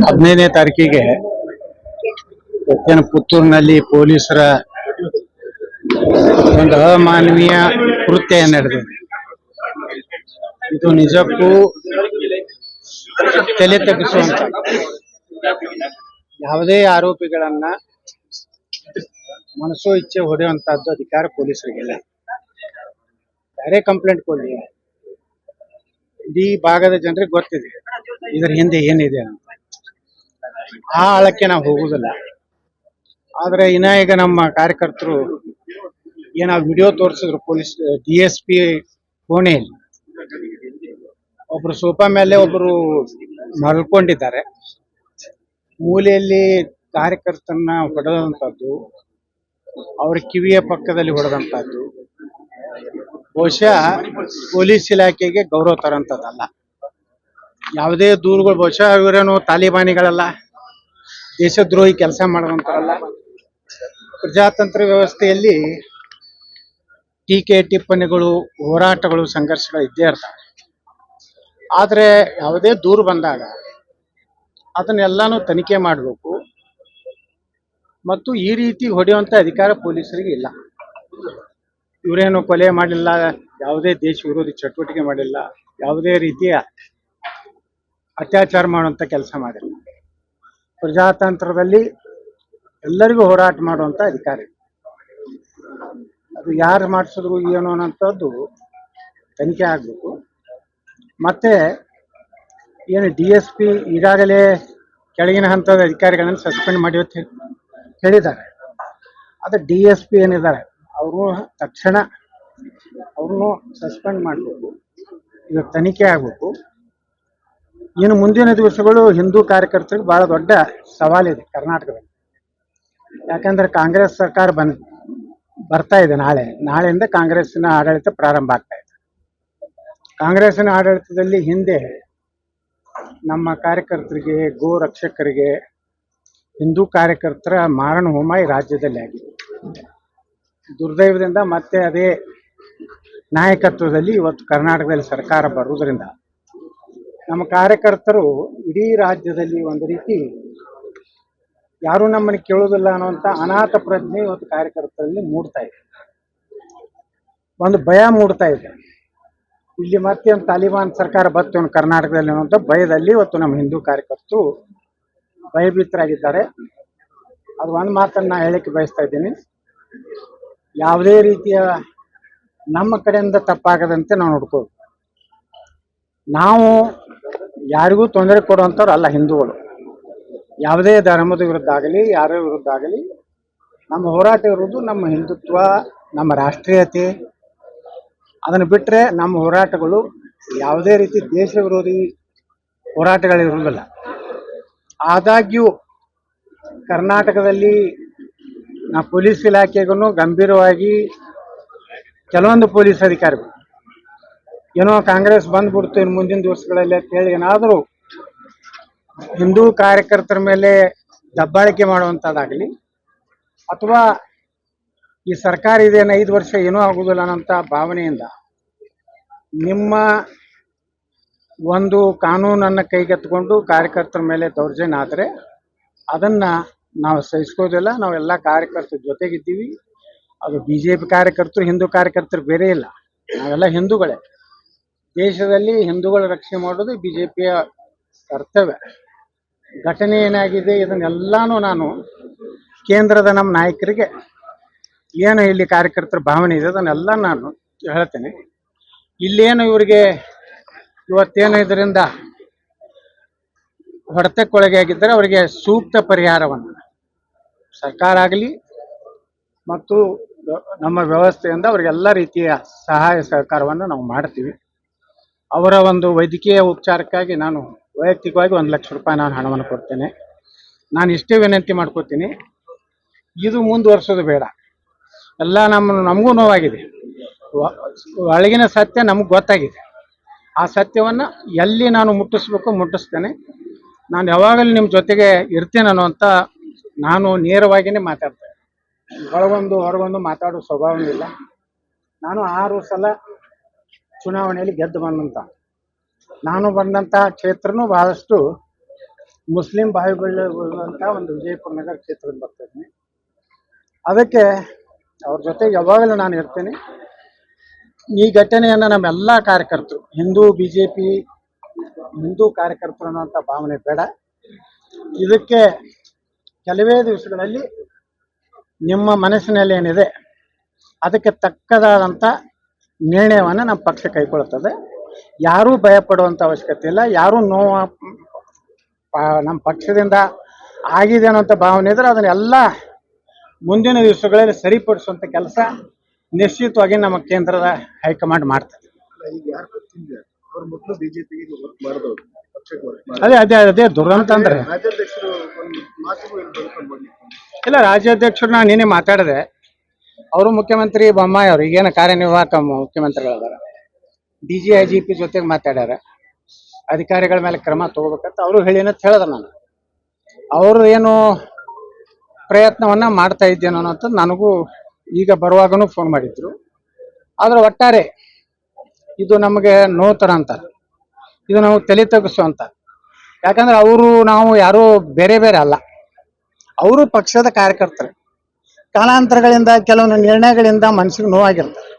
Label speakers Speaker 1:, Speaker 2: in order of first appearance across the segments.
Speaker 1: 15ನೇ ತಾರೀಕಿಗೆ ಪುತ್ತೂರಿನಲ್ಲಿ ಪೊಲೀಸರ ಒಂದು ಅಮಾನವೀಯ ಕೃತ್ಯ ನಡೆದಿದೆ. ಇದು ನಿಜಕ್ಕೂ ತಲೆ ತಗ್ಗಿಸುವಂತ. ಯಾವುದೇ ಆರೋಪಿಗಳನ್ನ ಮನಸೋ ಇಚ್ಛೆ ಹೊಡೆಯುವಂತಹದ್ದು ಅಧಿಕಾರ ಪೊಲೀಸರಿಗಿಲ್ಲ. ಬೇರೆ ಕಂಪ್ಲೇಂಟ್ ಕೊಡಿ, ಇಡೀ ಭಾಗದ ಜನರಿಗೆ ಗೊತ್ತಿದೆ ಇದರ ಹಿಂದೆ ಏನಿದೆ ಅಂತ. ಆ ಆಳಕ್ಕೆ ನಾವು ಹೋಗುದಿಲ್ಲ. ಆದ್ರೆ ಈಗ ನಮ್ಮ ಕಾರ್ಯಕರ್ತರು ಏನ ವಿಡಿಯೋ ತೋರಿಸಿದ್ರು. ಪೊಲೀಸ್ DSP ಕೋಣೆಯಲ್ಲಿ ಒಬ್ರು ಸೋಫಾ ಮೇಲೆ ಒಬ್ರು ಮಲ್ಕೊಂಡಿದ್ದಾರೆ. ಮೂಲೆಯಲ್ಲಿ ಕಾರ್ಯಕರ್ತರನ್ನ ಹೊಡೆದಂತದ್ದು, ಅವ್ರ ಕಿವಿಯ ಪಕ್ಕದಲ್ಲಿ ಹೊಡೆದಂತದ್ದು ಬಹುಶಃ ಪೊಲೀಸ್ ಇಲಾಖೆಗೆ ಗೌರವ ತರಂತದಲ್ಲ. ಯಾವುದೇ ದೂರುಗಳು ಬಹುಶಃ ಇವರೇನು ತಾಲಿಬಾನಿಗಳಲ್ಲ, ದೇಶದ್ರೋಹಿ ಕೆಲಸ ಮಾಡುವಂತರಲ್ಲ. ಪ್ರಜಾತಂತ್ರ ವ್ಯವಸ್ಥೆಯಲ್ಲಿ ಟೀಕೆ ಟಿಪ್ಪಣಿಗಳು, ಹೋರಾಟಗಳು, ಸಂಘರ್ಷಗಳು ಇದ್ದೇ ಇರ್ತವೆ. ಆದರೆ ಯಾವುದೇ ದೂರು ಬಂದಾಗ ಅದನ್ನೆಲ್ಲಾನು ತನಿಖೆ ಮಾಡಬೇಕು. ಮತ್ತು ಈ ರೀತಿ ಹೊಡೆಯುವಂತ ಅಧಿಕಾರ ಪೊಲೀಸರಿಗೆ ಇಲ್ಲ. ಇವರೇನು ಕೊಲೆ ಮಾಡಲಿಲ್ಲ, ಯಾವುದೇ ದೇಶ ವಿರೋಧಿ ಚಟುವಟಿಕೆ ಮಾಡಿಲ್ಲ, ಯಾವುದೇ ರೀತಿಯ ಅತ್ಯಾಚಾರ ಮಾಡುವಂತ ಕೆಲಸ ಮಾಡಿಲ್ಲ. ಪ್ರಜಾತಂತ್ರದಲ್ಲಿ ಎಲ್ಲರಿಗೂ ಹೋರಾಟ ಮಾಡುವಂತ ಅಧಿಕಾರ. ಅದು ಯಾರು ಮಾಡಿಸಿದ್ರು ಏನು ಅನ್ನೋಂಥದ್ದು ತನಿಖೆ ಆಗಬೇಕು. ಮತ್ತೆ ಏನು DSP ಈಗಾಗಲೇ ಕೆಳಗಿನ ಹಂತದ ಅಧಿಕಾರಿಗಳನ್ನು ಸಸ್ಪೆಂಡ್ ಮಾಡಿ ಅಂತ ಹೇಳಿದ್ದಾರೆ. ಅದು DSP ಏನಿದ್ದಾರೆ ಅವರು ತಕ್ಷಣ ಅವ್ರನ್ನು ಸಸ್ಪೆಂಡ್ ಮಾಡಬೇಕು. ಈಗ ತನಿಖೆ ಆಗಬೇಕು. ಇನ್ನು ಮುಂದಿನ ದಿವಸಗಳು ಹಿಂದೂ ಕಾರ್ಯಕರ್ತರಿಗೆ ಬಹಳ ದೊಡ್ಡ ಸವಾಲಿದೆ ಕರ್ನಾಟಕದಲ್ಲಿ. ಯಾಕಂದ್ರೆ ಕಾಂಗ್ರೆಸ್ ಸರ್ಕಾರ ಬರ್ತಾ ಇದೆ. ನಾಳೆಯಿಂದ ಕಾಂಗ್ರೆಸ್ಸಿನ ಆಡಳಿತ ಪ್ರಾರಂಭ ಆಗ್ತಾ ಇದೆ. ಕಾಂಗ್ರೆಸ್ಸಿನ ಆಡಳಿತದಲ್ಲಿ ಹಿಂದೆ ನಮ್ಮ ಕಾರ್ಯಕರ್ತರಿಗೆ, ಗೋ ರಕ್ಷಕರಿಗೆ, ಹಿಂದೂ ಕಾರ್ಯಕರ್ತರ ಮಾರಣ ಹೋಮ ಈ ರಾಜ್ಯದಲ್ಲಿ ಆಗಿದೆ. ದುರ್ದೈವದಿಂದ ಮತ್ತೆ ಅದೇ ನಾಯಕತ್ವದಲ್ಲಿ ಇವತ್ತು ಕರ್ನಾಟಕದಲ್ಲಿ ಸರ್ಕಾರ ಬರುವುದರಿಂದ ನಮ್ಮ ಕಾರ್ಯಕರ್ತರು ಇಡೀ ರಾಜ್ಯದಲ್ಲಿ ಒಂದು ರೀತಿ ಯಾರು ನಮ್ಮನ್ನು ಕೇಳೋದಿಲ್ಲ ಅನ್ನುವಂಥ ಅನಾಥ ಪ್ರಜ್ಞೆ ಇವತ್ತು ಕಾರ್ಯಕರ್ತರಲ್ಲಿ ಮೂಡ್ತಾ ಇದೆ. ಒಂದು ಭಯ ಮೂಡ್ತಾ ಇದೆ. ಇಲ್ಲಿ ಮತ್ತೆ ಒಂದು ತಾಲಿಬಾನ್ ಸರ್ಕಾರ ಬರ್ತೇವೆ ಕರ್ನಾಟಕದಲ್ಲಿ ಅನ್ನುವಂಥ ಭಯದಲ್ಲಿ ಇವತ್ತು ನಮ್ಮ ಹಿಂದೂ ಕಾರ್ಯಕರ್ತರು ಭಯಭೀತರಾಗಿದ್ದಾರೆ. ಅದು ಒಂದು ಮಾತನ್ನ ಹೇಳಕ್ಕೆ ಬಯಸ್ತಾ ಇದ್ದೀನಿ. ಯಾವುದೇ ರೀತಿಯ ನಮ್ಮ ಕಡೆಯಿಂದ ತಪ್ಪಾಗದಂತೆ ನಾವು ನೋಡ್ಕೋಬೇಕು. ನಾವು ಯಾರಿಗೂ ತೊಂದರೆ ಕೊಡುವಂಥವ್ರು ಅಲ್ಲ ಹಿಂದೂಗಳು. ಯಾವುದೇ ಧರ್ಮದ ವಿರುದ್ಧ ಆಗಲಿ, ಯಾರ ವಿರುದ್ಧ ಆಗಲಿ, ನಮ್ಮ ಹೋರಾಟ ಇರುವುದು ನಮ್ಮ ಹಿಂದುತ್ವ, ನಮ್ಮ ರಾಷ್ಟ್ರೀಯತೆ. ಅದನ್ನು ಬಿಟ್ಟರೆ ನಮ್ಮ ಹೋರಾಟಗಳು ಯಾವುದೇ ರೀತಿ ದೇಶ ವಿರೋಧಿ ಹೋರಾಟಗಳಿರುವುದಿಲ್ಲ. ಆದಾಗ್ಯೂ ಕರ್ನಾಟಕದಲ್ಲಿ ನಾವು ಪೊಲೀಸ್ ಇಲಾಖೆಗೂ ಗಂಭೀರವಾಗಿ ಕೆಲವೊಂದು ಪೊಲೀಸ್ ಅಧಿಕಾರಿಗಳು ಏನೋ ಕಾಂಗ್ರೆಸ್ ಬಂದ್ಬಿಡ್ತು ಇನ್ನು ಮುಂದಿನ ದಿವಸಗಳಲ್ಲಿ ಅಂತೇಳಿ ಏನಾದರೂ ಹಿಂದೂ ಕಾರ್ಯಕರ್ತರ ಮೇಲೆ ದಬ್ಬಾಳಿಕೆ ಮಾಡುವಂಥದ್ದಾಗಲಿ, ಅಥವಾ ಈ ಸರ್ಕಾರ ಇದೇನು 5 ವರ್ಷ ಏನೂ ಆಗುವುದಿಲ್ಲ ಅನ್ನೋಂಥ ಭಾವನೆಯಿಂದ ನಿಮ್ಮ ಒಂದು ಕಾನೂನನ್ನು ಕೈಗೆತ್ತಿಕೊಂಡು ಕಾರ್ಯಕರ್ತರ ಮೇಲೆ ದೌರ್ಜನ್ಯ ಆದರೆ ಅದನ್ನು ನಾವು ಸಹಿಸ್ಕೋದಿಲ್ಲ. ನಾವೆಲ್ಲ ಕಾರ್ಯಕರ್ತರ ಜೊತೆಗಿದ್ದೀವಿ. ಅದು BJP ಕಾರ್ಯಕರ್ತರು, ಹಿಂದೂ ಕಾರ್ಯಕರ್ತರು ಬೇರೆ ಇಲ್ಲ. ನಾವೆಲ್ಲ ಹಿಂದೂಗಳೇ. ದೇಶದಲ್ಲಿ ಹಿಂದೂಗಳ ರಕ್ಷಣೆ ಮಾಡೋದು BJPಯ ಕರ್ತವ್ಯ. ಘಟನೆ ಏನಾಗಿದೆ ಇದನ್ನೆಲ್ಲಾನು ನಾನು ಕೇಂದ್ರದ ನಮ್ಮ ನಾಯಕರಿಗೆ ಏನು ಇಲ್ಲಿ ಕಾರ್ಯಕರ್ತರ ಭಾವನೆ ಇದೆ ಅದನ್ನೆಲ್ಲ ನಾನು ಹೇಳ್ತೇನೆ. ಇಲ್ಲೇನು ಇವರಿಗೆ ಇವತ್ತೇನು ಇದರಿಂದ ಹೊಡೆತಕ್ಕೊಳಗೆ ಆಗಿದ್ದರೆ ಅವರಿಗೆ ಸೂಕ್ತ ಪರಿಹಾರವನ್ನು ಸರ್ಕಾರ ಆಗಲಿ ಮತ್ತು ನಮ್ಮ ವ್ಯವಸ್ಥೆಯಿಂದ ಅವರಿಗೆಲ್ಲ ರೀತಿಯ ಸಹಾಯ ಸಹಕಾರವನ್ನು ನಾವು ಮಾಡ್ತೀವಿ. ಅವರ ಒಂದು ವೈದ್ಯಕೀಯ ಉಪಚಾರಕ್ಕಾಗಿ ನಾನು ವೈಯಕ್ತಿಕವಾಗಿ 1 ಲಕ್ಷ ರೂಪಾಯಿ ನಾನು ಹಣವನ್ನು ಕೊಡ್ತೇನೆ. ನಾನು ಇಷ್ಟೇ ವಿನಂತಿ ಮಾಡ್ಕೋತೀನಿ, ಇದು ಮುಂದುವರ್ಸೋದು ಬೇಡ. ಎಲ್ಲ ನಮಗೂ ನೋವಾಗಿದೆ. ಒಳಗಿನ ಸತ್ಯ ನಮಗೆ ಗೊತ್ತಾಗಿದೆ. ಆ ಸತ್ಯವನ್ನು ಎಲ್ಲಿ ನಾನು ಮುಟ್ಟಿಸ್ಬೇಕು ಮುಟ್ಟಿಸ್ತೇನೆ. ನಾನು ಯಾವಾಗಲೂ ನಿಮ್ಮ ಜೊತೆಗೆ ಇರ್ತೇನೆ ಅನ್ನುವಂಥ ನಾನು ನೇರವಾಗಿಯೇ ಮಾತಾಡ್ತೇನೆ. ಒಳಗೊಂದು ಹೊರಗೊಂದು ಮಾತಾಡೋ ಸ್ವಭಾವನೂ ಇಲ್ಲ. ನಾನು 6 ಸಲ ಚುನಾವಣೆಯಲ್ಲಿ ಗೆದ್ದು ಬಂದಂಥ, ನಾನು ಬಂದಂಥ ಕ್ಷೇತ್ರನೂ ಬಹಳಷ್ಟು ಮುಸ್ಲಿಂ ಬಾಹುಬಲಿರುವಂಥ ಒಂದು ವಿಜಯಪುರ ನಗರ ಕ್ಷೇತ್ರದಿಂದ ಬರ್ತಾ ಇದ್ದೀನಿ. ಅದಕ್ಕೆ ಅವ್ರ ಜೊತೆಗೆ ಯಾವಾಗಲೂ ನಾನು ಇರ್ತೀನಿ. ಈ ಘಟನೆಯನ್ನು ನಮ್ಮೆಲ್ಲ ಕಾರ್ಯಕರ್ತರು, BJP ಹಿಂದೂ ಕಾರ್ಯಕರ್ತರು ಅನ್ನುವಂಥ ಭಾವನೆ ಬೇಡ. ಇದಕ್ಕೆ ಕೆಲವೇ ದಿವಸಗಳಲ್ಲಿ ನಿಮ್ಮ ಮನಸ್ಸಿನಲ್ಲಿ ಏನಿದೆ ಅದಕ್ಕೆ ತಕ್ಕದಾದಂಥ ನಿರ್ಣಯವನ್ನು ನಮ್ಮ ಪಕ್ಷ ಕೈಗೊಳ್ಳುತ್ತದೆ. ಯಾರೂ ಭಯಪಡುವಂಥ ಅವಶ್ಯಕತೆ ಇಲ್ಲ. ಯಾರೂ ನಮ್ಮ ಪಕ್ಷದಿಂದ ಆಗಿದೆ ಅನ್ನೋಂಥ ಭಾವನೆ ಇದ್ರೆ ಅದನ್ನೆಲ್ಲ ಮುಂದಿನ ದಿವಸಗಳಲ್ಲಿ ಸರಿಪಡಿಸುವಂಥ ಕೆಲಸ ನಿಶ್ಚಿತವಾಗಿ ನಮ್ಮ ಕೇಂದ್ರದ ಹೈಕಮಾಂಡ್ ಮಾಡ್ತಾರೆ. ಅದೇ ದುರಂತ ಅಂದ್ರೆ ಇಲ್ಲ, ರಾಜ್ಯಾಧ್ಯಕ್ಷರು ನಾನು ನಿನ್ನೆ ಮಾತಾಡಿದೆ. ಅವರು ಮುಖ್ಯಮಂತ್ರಿ ಬೊಮ್ಮಾಯಿ ಅವರು ಈಗೇನು ಕಾರ್ಯನಿರ್ವಾಹಕ ಮುಖ್ಯಮಂತ್ರಿಗಳಿದ್ದಾರೆ, DGIGP ಜೊತೆಗೆ ಮಾತಾಡ್ಯಾರ. ಅಧಿಕಾರಿಗಳ ಮೇಲೆ ಕ್ರಮ ತಗೋಬೇಕಂತ ಅವರು ಹೇಳಿನಂತ ಹೇಳಿದ್ರು. ನಾನು ಅವರು ಏನು ಪ್ರಯತ್ನವನ್ನ ಮಾಡ್ತಾ ಇದ್ದೇನೋ ಅನ್ನೋದು ನನಗೂ ಈಗ ಬರುವಾಗನೂ ಫೋನ್ ಮಾಡಿದ್ರು. ಆದ್ರೆ ಒಟ್ಟಾರೆ ಇದು ನಮಗೆ ನೋತರ ಅಂತ, ಇದು ನಾವು ತಲೆ ತಗ್ಗಿಸುವಂತ. ಯಾಕಂದ್ರೆ ನಾವು ಯಾರು ಬೇರೆ ಬೇರೆ ಅಲ್ಲ, ಅವರು ಪಕ್ಷದ ಕಾರ್ಯಕರ್ತರು. ಕಾಲಾಂತರಗಳಿಂದ ಕೆಲವೊಂದು ನಿರ್ಣಯಗಳಿಂದ ಮನಸ್ಸಿಗೆ ನೋವಾಗಿರ್ತಾರೆ,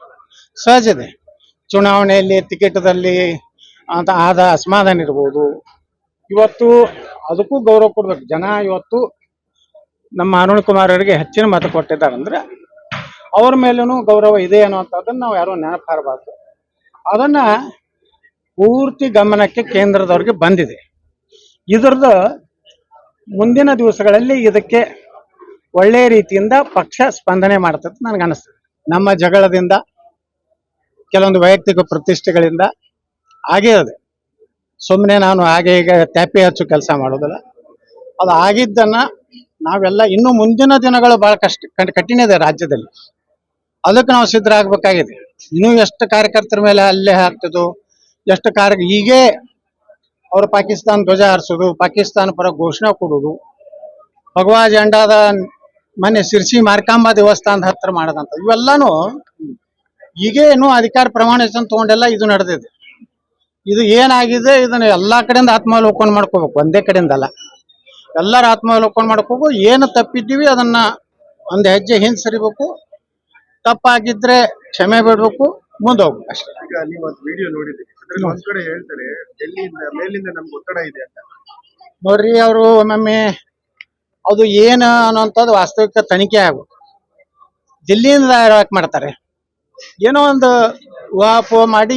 Speaker 1: ಸಹಜ ಇದೆ. ಚುನಾವಣೆಯಲ್ಲಿ ಟಿಕೆಟ್ದಲ್ಲಿ ಅಂತ ಆದ ಅಸಮಾಧಾನ ಇರ್ಬೋದು. ಇವತ್ತು ಅದಕ್ಕೂ ಗೌರವ ಕೊಡ್ಬೇಕು. ಜನ ಇವತ್ತು ನಮ್ಮ ಅರುಣ್ ಕುಮಾರ್ ಅವರಿಗೆ ಹೆಚ್ಚಿನ ಮತ ಕೊಟ್ಟಿದ್ದಾರೆ ಅಂದ್ರೆ ಅವ್ರ ಮೇಲೂ ಗೌರವ ಇದೆ ಅನ್ನುವಂಥದ್ದನ್ನು ನಾವು ಯಾರು ನೆನಪಾರಬಾರ್ದು. ಅದನ್ನ ಪೂರ್ತಿ ಗಮನಕ್ಕೆ ಕೇಂದ್ರದವ್ರಿಗೆ ಬಂದಿದೆ. ಇದರದ್ದು ಮುಂದಿನ ದಿವಸಗಳಲ್ಲಿ ಇದಕ್ಕೆ ಒಳ್ಳೆಯ ರೀತಿಯಿಂದ ಪಕ್ಷ ಸ್ಪಂದನೆ ಮಾಡ್ತದೆ ನನಗನ್ನಿಸ್ತದೆ. ನಮ್ಮ ಜಗಳದಿಂದ, ಕೆಲವೊಂದು ವೈಯಕ್ತಿಕ ಪ್ರತಿಷ್ಠೆಗಳಿಂದ ಆಗೇ ಇದೆ. ಸುಮ್ಮನೆ ನಾನು ಹಾಗೆ ಈಗ ಟ್ಯಾಪಿ ಹಚ್ಚು ಕೆಲಸ ಮಾಡೋದಿಲ್ಲ. ಅದು ಆಗಿದ್ದನ್ನ ನಾವೆಲ್ಲ ಇನ್ನು ಮುಂದಿನ ದಿನಗಳು ಬಹಳ ಕಠಿಣ ಇದೆ ರಾಜ್ಯದಲ್ಲಿ. ಅದಕ್ಕೆ ನಾವು ಸಿದ್ಧರಾಗಬೇಕಾಗಿದೆ. ಇನ್ನೂ ಎಷ್ಟು ಕಾರ್ಯಕರ್ತರ ಮೇಲೆ ಹಲ್ಲೆ ಆಗ್ತದೋ, ಎಷ್ಟು ಹೀಗೆ ಅವರು ಪಾಕಿಸ್ತಾನ ಧ್ವಜ ಹಾರಿಸೋದು, ಪಾಕಿಸ್ತಾನ ಪರ ಘೋಷಣೆ ಕೊಡೋದು, ಭಗವಾ ಜೆಂಡಾದ ಮೊನ್ನೆ ಸಿರ್ಸಿ ಮಾರ್ಕಾಂಬ ದೇವಸ್ಥಾನದ ಹತ್ರ ಮಾಡದಂತ, ಇವೆಲ್ಲಾನು ಹೀಗೆ ಇನ್ನೂ ಅಧಿಕಾರ ಪ್ರಮಾಣ ತಗೊಂಡೆಲ್ಲ ಇದು ನಡೆದಿದೆ. ಇದು ಏನಾಗಿದೆ, ಇದನ್ನ ಎಲ್ಲಾ ಕಡೆಯಿಂದ ಆತ್ಮಾವಲೋಕನ ಮಾಡ್ಕೋಬೇಕು, ಒಂದೇ ಕಡೆಯಿಂದ ಅಲ್ಲ. ಎಲ್ಲರ ಆತ್ಮಾವಲೋಕನ ಮಾಡ್ಕೋಬೇಕು. ಏನು ತಪ್ಪಿದ್ದೀವಿ ಅದನ್ನ ಒಂದು ಹೆಜ್ಜೆ ಹಿಂದೆ ಸರಿಬೇಕು. ತಪ್ಪಾಗಿದ್ರೆ ಕ್ಷಮೆ ಬಿಡ್ಬೇಕು, ಮುಂದೆ ಹೋಗ್ಬೇಕು ಅಷ್ಟೇ.
Speaker 2: ಈಗ ನೀವು ವಿಡಿಯೋ ನೋಡಿದ್ರಿ, ಒಂದ್ ಕಡೆ ಹೇಳ್ತಾರೆ ಡೆಲ್ಲಿಯಿಂದ ಮೇಲಿಂದ ನಮ್ಗೆ ಒತ್ತಡ ಇದೆ ಅಂತ.
Speaker 1: ನೋಡ್ರಿ, ಅವರು ಒಮ್ಮೊಮ್ಮೆ ಅದು ಏನು ಅನ್ನೋಂಥದ್ದು ವಾಸ್ತವಿಕ ತನಿಖೆ ಆಗ್ಬೇಕು. ದಿಲ್ಲಿಯಿಂದ ಯಾಕೆ ಮಾಡ್ತಾರೆ? ಏನೋ ಒಂದು ಊಹಾಪೋಹ ಮಾಡಿ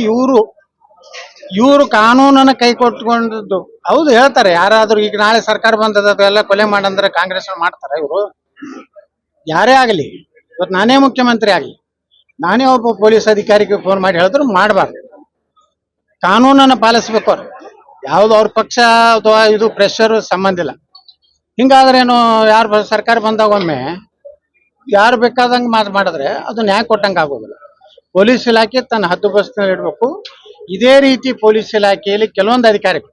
Speaker 1: ಇವರು ಕಾನೂನನ್ನ ಕೈ ಕೊಟ್ಕೊಂಡದ್ದು. ಹೌದು, ಹೇಳ್ತಾರೆ ಯಾರಾದ್ರೂ. ಈಗ ನಾಳೆ ಸರ್ಕಾರ ಬಂದದ ಎಲ್ಲ ಕೊಲೆ ಮಾಡಂದ್ರೆ ಕಾಂಗ್ರೆಸ್ ಮಾಡ್ತಾರೆ ಇವರು. ಯಾರೇ ಆಗಲಿ, ಇವತ್ತು ನಾನೇ ಮುಖ್ಯಮಂತ್ರಿ ಆಗಲಿ, ನಾನೇ ಒಬ್ಬ ಪೊಲೀಸ್ ಅಧಿಕಾರಿಗೆ ಫೋನ್ ಮಾಡಿ ಹೇಳಿದ್ರು ಮಾಡಬಾರ್ದು. ಕಾನೂನನ್ನು ಪಾಲಿಸ್ಬೇಕು ಅವ್ರು. ಯಾವ್ದು ಅವ್ರ ಪಕ್ಷ ಅಥವಾ ಇದು ಪ್ರೆಷರ್ ಸಂಬಂಧ ಇಲ್ಲ. ಹಿಂಗಾದ್ರೇನು, ಯಾರು ಸರ್ಕಾರ ಬಂದಾಗ ಒಮ್ಮೆ ಯಾರು ಬೇಕಾದಂಗೆ ಮಾಡಿದ್ರೆ ಅದು ನ್ಯಾಯ ಕೊಟ್ಟಂಗೆ ಆಗೋದಿಲ್ಲ. ಪೊಲೀಸ್ ಇಲಾಖೆ ತನ್ನ ಹದ್ದುಬಸ್ತಿನಲ್ಲಿ ಇಡಬೇಕು. ಇದೇ ರೀತಿ ಪೊಲೀಸ್ ಇಲಾಖೆಯಲ್ಲಿ ಕೆಲವೊಂದು ಅಧಿಕಾರಿಗಳು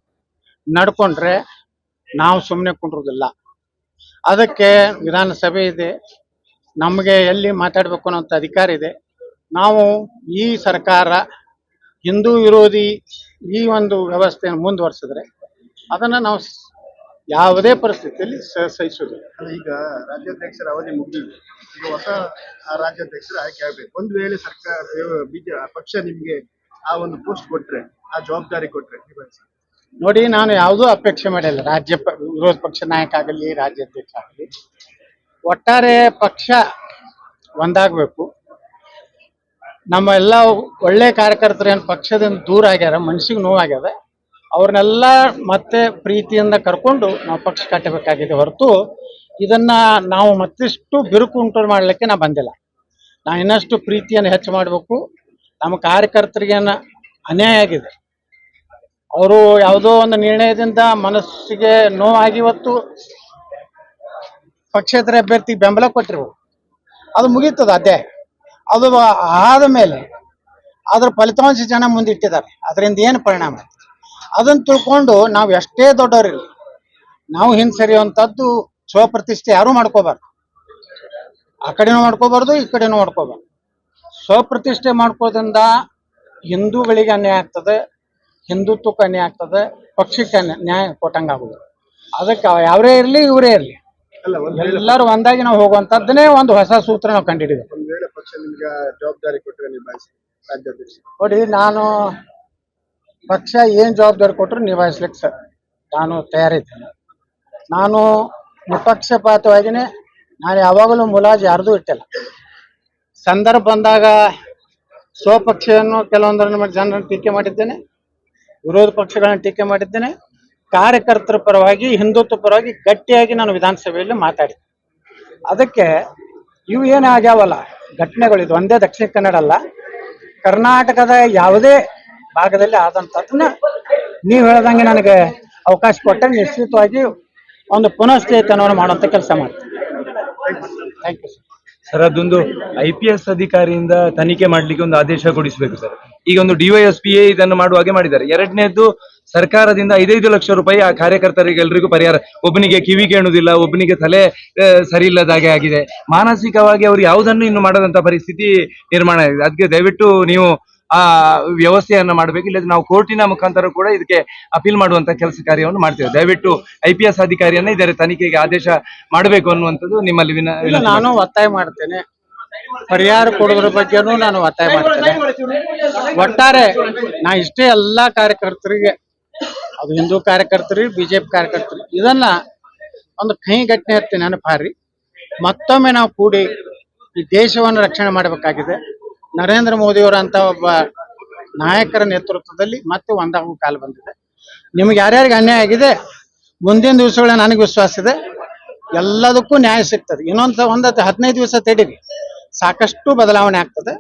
Speaker 1: ನಡ್ಕೊಂಡ್ರೆ ನಾವು ಸುಮ್ಮನೆ ಕುಂಡ್ರೋದಿಲ್ಲ. ಅದಕ್ಕೆ ವಿಧಾನಸಭೆ ಇದೆ, ನಮಗೆ ಎಲ್ಲಿ ಮಾತಾಡಬೇಕು ಅನ್ನೋಂಥ ಅಧಿಕಾರ ಇದೆ. ನಾವು ಈ ಸರ್ಕಾರ ಹಿಂದೂ ವಿರೋಧಿ ಈ ಒಂದು ವ್ಯವಸ್ಥೆಯನ್ನು ಮುಂದುವರಿಸಿದ್ರೆ ಅದನ್ನು ನಾವು ಯಾವುದೇ ಪರಿಸ್ಥಿತಿಯಲ್ಲಿ ಸಹಿಸೋದಿಲ್ಲ.
Speaker 2: ಈಗ ರಾಜ್ಯಾಧ್ಯಕ್ಷರ ಅವಧಿ ಮುಗಿದಿದೆ, ಈಗ ಹೊಸ ರಾಜ್ಯಾಧ್ಯಕ್ಷರು ಆಯ್ಕೆ ಆಗಬೇಕು. ಒಂದು ವೇಳೆ ಸರ್ಕಾರ ಪಕ್ಷ ನಿಮ್ಗೆ ಆ ಒಂದು ಪೋಸ್ಟ್ ಕೊಟ್ರೆ, ಆ ಜವಾಬ್ದಾರಿ ಕೊಟ್ರೆ
Speaker 1: ನೋಡಿ, ನಾನು ಯಾವುದೂ ಅಪೇಕ್ಷೆ ಮಾಡಿಲ್ಲ. ವಿರೋಧ ಪಕ್ಷ ನಾಯಕ ಆಗಲಿ, ರಾಜ್ಯಾಧ್ಯಕ್ಷ ಆಗಲಿ, ಒಟ್ಟಾರೆ ಪಕ್ಷ ಒಂದಾಗಬೇಕು. ನಮ್ಮ ಎಲ್ಲ ಒಳ್ಳೆ ಕಾರ್ಯಕರ್ತರು ಏನು ಪಕ್ಷದಿಂದ ದೂರ ಆಗ್ಯಾರ, ಮನಸ್ಸಿಗೆ ನೋವಾಗ್ಯದ, ಅವ್ರನ್ನೆಲ್ಲ ಮತ್ತೆ ಪ್ರೀತಿಯಿಂದ ಕರ್ಕೊಂಡು ನಾವು ಪಕ್ಷ ಕಟ್ಟಬೇಕಾಗಿದೆ ಹೊರತು ಇದನ್ನ ನಾವು ಮತ್ತಿಷ್ಟು ಬಿರುಕು ಉಂಟು ಮಾಡಲಿಕ್ಕೆ ನಾವು ಬಂದಿಲ್ಲ. ನಾವು ಇನ್ನಷ್ಟು ಪ್ರೀತಿಯನ್ನು ಹೆಚ್ಚು ಮಾಡಬೇಕು. ನಮ್ಮ ಕಾರ್ಯಕರ್ತರಿಗೇನ ಅನ್ಯಾಯ ಆಗಿದೆ, ಅವರು ಯಾವುದೋ ಒಂದು ನಿರ್ಣಯದಿಂದ ಮನಸ್ಸಿಗೆ ನೋವಾಗಿ ಇವತ್ತು ಪಕ್ಷೇತರ ಅಭ್ಯರ್ಥಿ ಬೆಂಬಲ ಕೊಟ್ಟಿರ್ಬೋದು, ಅದು ಮುಗೀತದ ಅಧ್ಯಾಯ. ಅದು ಆದ ಮೇಲೆ ಅದ್ರ ಫಲಿತಾಂಶ ಜನ ಮುಂದಿಟ್ಟಿದ್ದಾರೆ, ಅದರಿಂದ ಏನು ಪರಿಣಾಮ ಅದನ್ನು ತಿಳ್ಕೊಂಡು ನಾವು ಎಷ್ಟೇ ದೊಡ್ಡವರಿಲ್ಲ, ನಾವು ಹಿಂದೆ ಸರಿಯುವಂಥದ್ದು ಸ್ವಪ್ರತಿಷ್ಠೆ ಯಾರೂ ಮಾಡ್ಕೋಬಾರ್ದು. ಆ ಕಡೆನೂ ಮಾಡ್ಕೋಬಾರ್ದು, ಈ ಕಡೆನೂ ಮಾಡ್ಕೋಬಾರ್ದು. ಸ್ವಪ್ರತಿಷ್ಠೆ ಮಾಡ್ಕೋದ್ರಿಂದ ಹಿಂದೂಗಳಿಗೆ ಅನ್ಯಾಯ ಆಗ್ತದೆ, ಹಿಂದುತ್ವಕ್ಕೆ ಅನ್ಯಾಯ ಆಗ್ತದೆ, ಪಕ್ಷಕ್ಕೆ ನ್ಯಾಯ ಕೊಟ್ಟಂಗಾಗೋದು. ಅದಕ್ಕೆ ಯಾವರೇ ಇರಲಿ ಇವರೇ ಇರಲಿ
Speaker 2: ಅಲ್ಲ
Speaker 1: ಎಲ್ಲರೂ ಒಂದಾಗಿ ನಾವು ಹೋಗುವಂತದ್ದನ್ನೇ ಒಂದು ಹೊಸ ಸೂತ್ರ ನಾವು ಕಂಡಿಡಿದ್ದೇವೆ.
Speaker 2: ಒಂದ್ ವೇಳೆ ಪಕ್ಷ ನಿಮ್ಗೆ ಜವಾಬ್ದಾರಿ ಕೊಟ್ಟರೆ ನಿಭಾಯಿಸಿ ರಾಜ್ಯಾಧ್ಯಕ್ಷ.
Speaker 1: ನೋಡಿ, ನಾನು ಪಕ್ಷ ಏನ್ ಜವಾಬ್ದಾರಿ ಕೊಟ್ಟರು ನಿಭಾಯಿಸ್ಲಿಕ್ಕೆ ಸರ್ ನಾನು ತಯಾರಿದ್ದೇನೆ. ನಾನು ನಿಪಕ್ಷಪಾತವಾಗಿನೇ ನಾನು ಯಾವಾಗಲೂ ಮುಲಾಜು ಯಾರ್ದು ಇಟ್ಟಿಲ್ಲ. ಸಂದರ್ಭ ಬಂದಾಗ ಸ್ವಪಕ್ಷವನ್ನು ಕೆಲವೊಂದರ ಜನರನ್ನು ಟೀಕೆ ಮಾಡಿದ್ದೇನೆ, ವಿರೋಧ ಪಕ್ಷಗಳನ್ನು ಟೀಕೆ ಮಾಡಿದ್ದೇನೆ. ಕಾರ್ಯಕರ್ತರ ಪರವಾಗಿ, ಹಿಂದುತ್ವ ಪರವಾಗಿ ಗಟ್ಟಿಯಾಗಿ ನಾನು ವಿಧಾನಸಭೆಯಲ್ಲಿ ಮಾತಾಡಿದೆ. ಅದಕ್ಕೆ ಇವು ಏನು ಆಗ್ಯಾವಲ್ಲ ಘಟನೆಗಳು, ಇದು ಒಂದೇ ದಕ್ಷಿಣ ಕನ್ನಡ ಅಲ್ಲ, ಕರ್ನಾಟಕದ ಯಾವುದೇ ಭಾಗದಲ್ಲಿ ಆದಂಥದ್ದನ್ನ ನೀವು ಹೇಳ್ದಂಗೆ ನನಗೆ ಅವಕಾಶ ಕೊಟ್ಟರೆ ನಿಶ್ಚಿತವಾಗಿ ಒಂದು ಪುನಶ್ಚೇತನವನ್ನು ಮಾಡುವಂಥ ಕೆಲಸ ಮಾಡ್ತೀನಿ. Thank you sir.
Speaker 3: ಸರ್, ಅದೊಂದು IPS ಅಧಿಕಾರಿಯಿಂದ ತನಿಖೆ ಮಾಡ್ಲಿಕ್ಕೆ ಒಂದು ಆದೇಶ ಕೊಡಿಸಬೇಕು ಸರ್. ಈಗ ಒಂದು DYSPA ಇದನ್ನು ಮಾಡುವ ಹಾಗೆ ಮಾಡಿದ್ದಾರೆ. ಎರಡನೇದ್ದು, ಸರ್ಕಾರದಿಂದ 5 ಲಕ್ಷ ರೂಪಾಯಿ ಆ ಕಾರ್ಯಕರ್ತರಿಗೆ ಎಲ್ರಿಗೂ ಪರಿಹಾರ. ಒಬ್ಬನಿಗೆ ಕಿವಿ ಕೇಳುವುದಿಲ್ಲ, ಒಬ್ಬನಿಗೆ ತಲೆ ಸರಿ ಇಲ್ಲದ ಹಾಗೆ ಆಗಿದೆ. ಮಾನಸಿಕವಾಗಿ ಅವರು ಯಾವುದನ್ನು ಇನ್ನು ಮಾಡದಂತ ಪರಿಸ್ಥಿತಿ ನಿರ್ಮಾಣ ಆಗಿದೆ. ಅದಕ್ಕೆ ದಯವಿಟ್ಟು ನೀವು ಆ ವ್ಯವಸ್ಥೆಯನ್ನ ಮಾಡಬೇಕು. ಇಲ್ಲದ್ರೆ ನಾವು ಕೋರ್ಟಿನ ಮುಖಾಂತರ ಕೂಡ ಇದಕ್ಕೆ ಅಪೀಲ್ ಮಾಡುವಂತ ಕೆಲಸ ಕಾರ್ಯವನ್ನು ಮಾಡ್ತೇವೆ. ದಯವಿಟ್ಟು IPS ಅಧಿಕಾರಿಯನ್ನ ಇದರ ತನಿಖೆಗೆ ಆದೇಶ ಮಾಡಬೇಕು ಅನ್ನುವಂಥದ್ದು ನಿಮ್ಮಲ್ಲಿ
Speaker 1: ಇಲ್ಲ, ನಾನು ಒತ್ತಾಯ ಮಾಡ್ತೇನೆ. ಪರಿಹಾರ ಕೊಡೋದ್ರ ಬಗ್ಗೆನೂ ನಾನು ಒತ್ತಾಯ ಮಾಡ್ತೇನೆ. ಒಟ್ಟಾರೆ ನಾ ಇಷ್ಟೇ ಎಲ್ಲಾ ಕಾರ್ಯಕರ್ತರಿಗೆ, ಅದು ಹಿಂದೂ ಕಾರ್ಯಕರ್ತರಿಗೆ, BJP ಕಾರ್ಯಕರ್ತರಿಗೆ ಇದನ್ನ ಒಂದು ಕಹಿ ಘಟನೆ ಹತ್ತಿ ನೆನಪಾರಿ ಮತ್ತೊಮ್ಮೆ ನಾವು ಕೂಡಿ ಈ ದೇಶವನ್ನು ರಕ್ಷಣೆ ಮಾಡಬೇಕಾಗಿದೆ. ನರೇಂದ್ರ ಮೋದಿಯವರಂತ ಒಬ್ಬ ನಾಯಕರ ನೇತೃತ್ವದಲ್ಲಿ ಮತ್ತೆ ಒಂದಾಗುವ ಕಾಲ ಬಂದಿದೆ. ನಿಮ್ಗೆ ಯಾರ್ಯಾರಿಗೆ ಅನ್ಯಾಯ ಆಗಿದೆ, ಮುಂದಿನ ದಿವಸಗಳ ನನಗೆ ವಿಶ್ವಾಸ ಇದೆ ಎಲ್ಲದಕ್ಕೂ ನ್ಯಾಯ ಸಿಗ್ತದೆ. ಇನ್ನೊಂದು 15 ದಿವಸ ತಡೀರಿ, ಸಾಕಷ್ಟು ಬದಲಾವಣೆ ಆಗ್ತದೆ.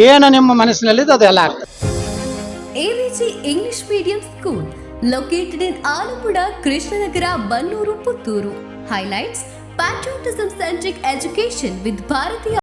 Speaker 1: ಏನು ನಿಮ್ಮ ಮನಸ್ಸಿನಲ್ಲಿದೆ ಅದೆಲ್ಲ ಆಗ್ತದೆ.
Speaker 4: AVG English Medium School located in Alappuzha, Krishnanagara, Bannuru, Puttur. Highlights: patriotism-centric education with Bharatiya